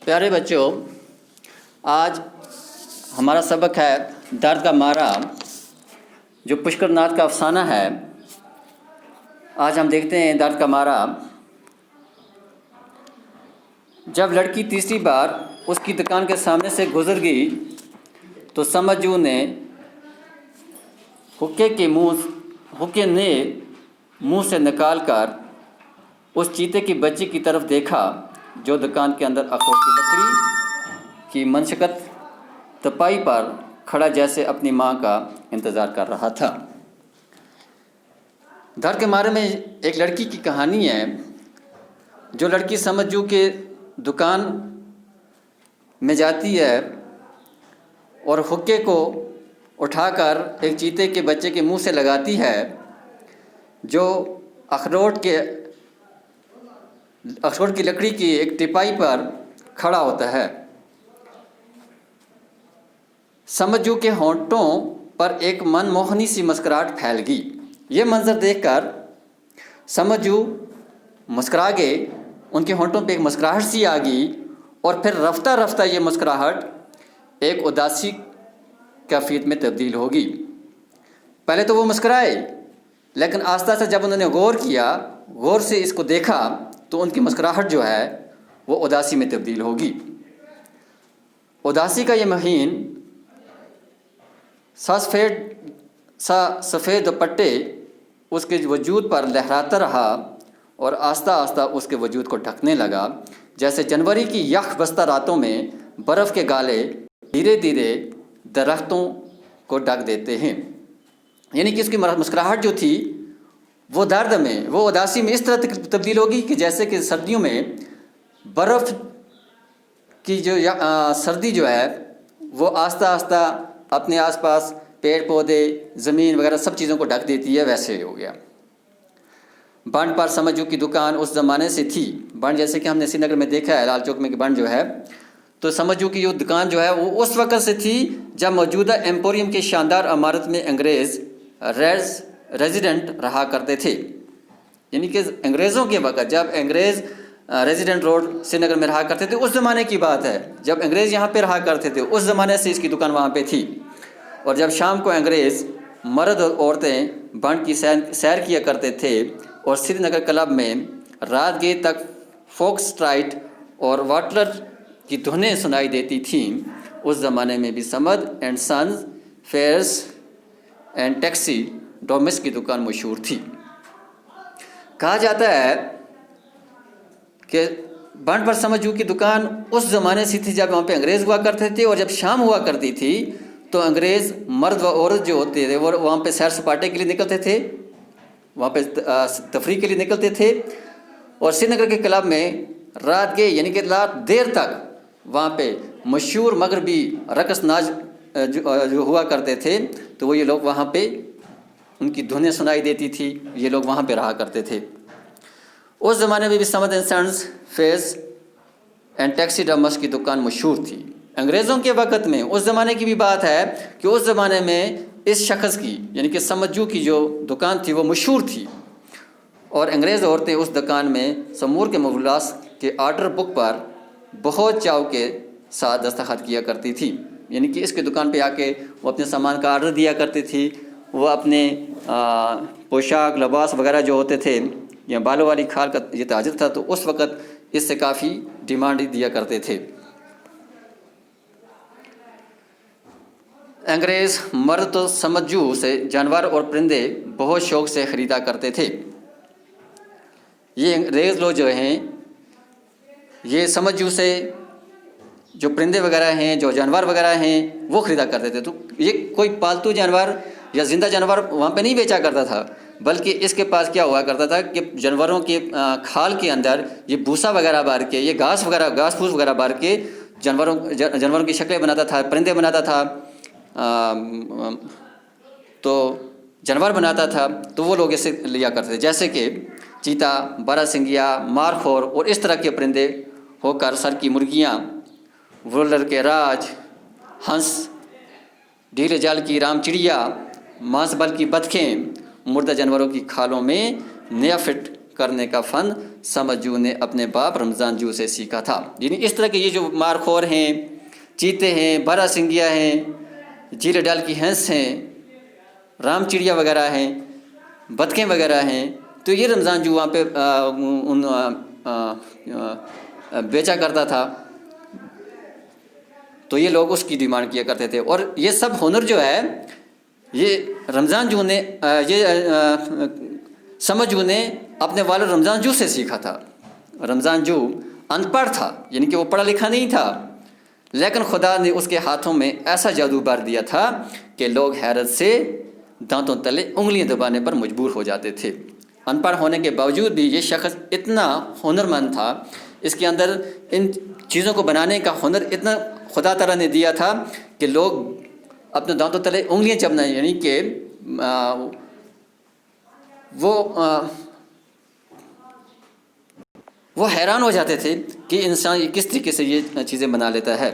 پیارے بچوں، آج ہمارا سبق ہے درد کا مارا، جو پشکر ناتھ کا افسانہ ہے۔ آج ہم دیکھتے ہیں درد کا مارا۔ جب لڑکی تیسری بار اس کی دکان کے سامنے سے گزر گئی تو سمجھو نے حقے نے منہ سے نکال کر اس چیتے کی بچی کی طرف دیکھا جو دکان کے اندر اخروٹ کی لکڑی کی منشقت تپائی پر کھڑا جیسے اپنی ماں کا انتظار کر رہا تھا۔ درد کے مارے میں ایک لڑکی کی کہانی ہے۔ جو لڑکی سمجھو کہ دکان میں جاتی ہے اور حقے کو اٹھا کر ایک چیتے کے بچے کے منہ سے لگاتی ہے جو اخروٹ کی لکڑی کی ایک ٹپائی پر کھڑا ہوتا ہے۔ سمجھو کے ہونٹوں پر ایک من موہنی سی مسکراہٹ پھیل گئی۔ یہ منظر دیکھ کر سمجھو مسکرا گئے، ان کے ہونٹوں پہ ایک مسکراہٹ سی آ گئی، اور پھر رفتہ رفتہ یہ مسکراہٹ ایک اداسی کیفیت میں تبدیل ہوگی۔ پہلے تو وہ مسکرائے، لیکن آہستہ آہستہ جب انہوں نے غور سے اس کو دیکھا تو ان کی مسکراہٹ جو ہے وہ اداسی میں تبدیل ہوگی۔ اداسی کا یہ مہین سفید دوپٹے اس کے وجود پر لہراتا رہا اور آہستہ آہستہ اس کے وجود کو ڈھکنے لگا، جیسے جنوری کی یخ بستہ راتوں میں برف کے گالے دھیرے دھیرے درختوں کو ڈھک دیتے ہیں۔ یعنی کہ اس کی مسکراہٹ جو تھی وہ درد میں، وہ اداسی میں اس طرح تبدیل ہوگی کہ جیسے کہ سردیوں میں برف کی سردی جو ہے وہ آہستہ آہستہ اپنے آس پاس پیڑ پودے، زمین وغیرہ سب چیزوں کو ڈھک دیتی ہے، ویسے ہو گیا۔ بانڈ پر سمجھو کی دکان اس زمانے سے تھی۔ بانڈ جیسے کہ ہم نے سری نگر میں دیکھا ہے، لال چوک میں کہ بانڈ جو ہے، تو سمجھو کی جو دکان جو ہے وہ اس وقت سے تھی جب موجودہ ایمپوریم کے شاندار عمارت میں انگریز ریزیڈنٹ رہا کرتے تھے۔ یعنی کہ انگریزوں کے وقت جب انگریز ریزیڈنٹ روڈ سری نگر میں رہا کرتے تھے، اس زمانے کی بات ہے۔ جب انگریز یہاں پہ رہا کرتے تھے اس زمانے سے اس کی دکان وہاں پہ تھی، اور جب شام کو انگریز مرد اور عورتیں بانڈ کی سیر کیا کرتے تھے اور سری نگر کلب میں رات گیر تک فوک اسٹرائٹ اور واٹلر کی دھنیں سنائی دیتی تھیں، اس زمانے میں بھی Samad and sons furriers and taxidermists کی دکان مشہور تھی۔ کہا جاتا ہے کہ بانڈ پر سمجھو کی دکان اس زمانے سے تھی جب وہاں پہ انگریز ہوا کرتے تھے، اور جب شام ہوا کرتی تھی تو انگریز مرد و عورت جو ہوتے تھے وہ وہاں پہ سیر سپاٹے کے لیے نکلتے تھے، وہاں پہ تفریح کے لیے نکلتے تھے، اور سری نگر کے کلب میں رات کے یعنی کہ رات دیر تک وہاں پہ مشہور مغربی رقص ناچ جو ہوا کرتے تھے، تو وہ یہ لوگ وہاں پہ ان کی دھنیں سنائی دیتی تھی، یہ لوگ وہاں پہ رہا کرتے تھے۔ اس زمانے میں بھی Samad and sons furriers and taxidermists کی دکان مشہور تھی۔ انگریزوں کے وقت میں اس زمانے کی بھی بات ہے کہ اس زمانے میں اس شخص کی یعنی کہ سمجھو کی جو دکان تھی وہ مشہور تھی، اور انگریز عورتیں اس دکان میں سمور کے مبلاس کے آرڈر بک پر بہت چاو کے ساتھ دستخط کیا کرتی تھی۔ یعنی کہ اس کے دکان پہ آ کے وہ اپنے سامان کا آرڈر دیا کرتی تھی، وہ اپنے پوشاک لباس وغیرہ جو ہوتے تھے، یا بالوں والی کھال کا یہ تاجر تھا تو اس وقت اس سے کافی ڈیمانڈ دیا کرتے تھے۔ انگریز مرد تو سمجھو سے جانور اور پرندے بہت شوق سے خریدا کرتے تھے۔ یہ انگریز لوگ جو ہیں یہ سمجھو سے جو پرندے وغیرہ ہیں، جو جانور وغیرہ ہیں وہ خریدا کرتے تھے۔ تو یہ کوئی پالتو جانور یا زندہ جانور وہاں پہ نہیں بیچا کرتا تھا، بلکہ اس کے پاس کیا ہوا کرتا تھا کہ جانوروں کے کھال کے اندر یہ بھوسا وغیرہ بار کے، یہ گھاس پھوس وغیرہ بار کے جانوروں کی شکلیں بناتا تھا، پرندے بناتا تھا، تو جانور بناتا تھا، تو وہ لوگ اسے لیا کرتے تھے، جیسے کہ چیتا، بارہ سنگیا، مارخور اور اس طرح کے پرندے ہو کر سر کی مرغیاں، وولر کے راج، ہنس، ڈھیلے جال کی رام چڑیا، مانس بل کی بطخیں مردہ جانوروں کی کھالوں میں نیا فٹ کرنے کا فن سمجھو نے اپنے باپ رمضان جو سے سیکھا تھا. یعنی اس طرح کے یہ جو مارخور ہیں، چیتے ہیں، بارہ سنگیا ہیں، چیرے ڈال کی ہنس ہیں، رام چڑیا وغیرہ ہیں، بطخیں وغیرہ ہیں، تو یہ رمضان جو وہاں پہ بیچا کرتا تھا. تو یہ لوگ اس کی ڈیمانڈ کیا کرتے تھے. اور یہ سب ہنر جو ہے یہ رمضان جو نے یہ سمجھو نے اپنے والد رمضان جو سے سیکھا تھا. رمضان جو ان پڑھ تھا، یعنی کہ وہ پڑھا لکھا نہیں تھا، لیکن خدا نے اس کے ہاتھوں میں ایسا جادو بھر دیا تھا کہ لوگ حیرت سے دانتوں تلے انگلیاں دبانے پر مجبور ہو جاتے تھے. ان پڑھ ہونے کے باوجود بھی یہ شخص اتنا ہنرمند تھا، اس کے اندر ان چیزوں کو بنانے کا ہنر اتنا خدا تعالیٰ نے دیا تھا کہ لوگ اپنے دانتوں تلے انگلیاں چبنا، یعنی کہ وہ حیران ہو جاتے تھے کہ انسان کس طریقے سے یہ چیزیں بنا لیتا ہے.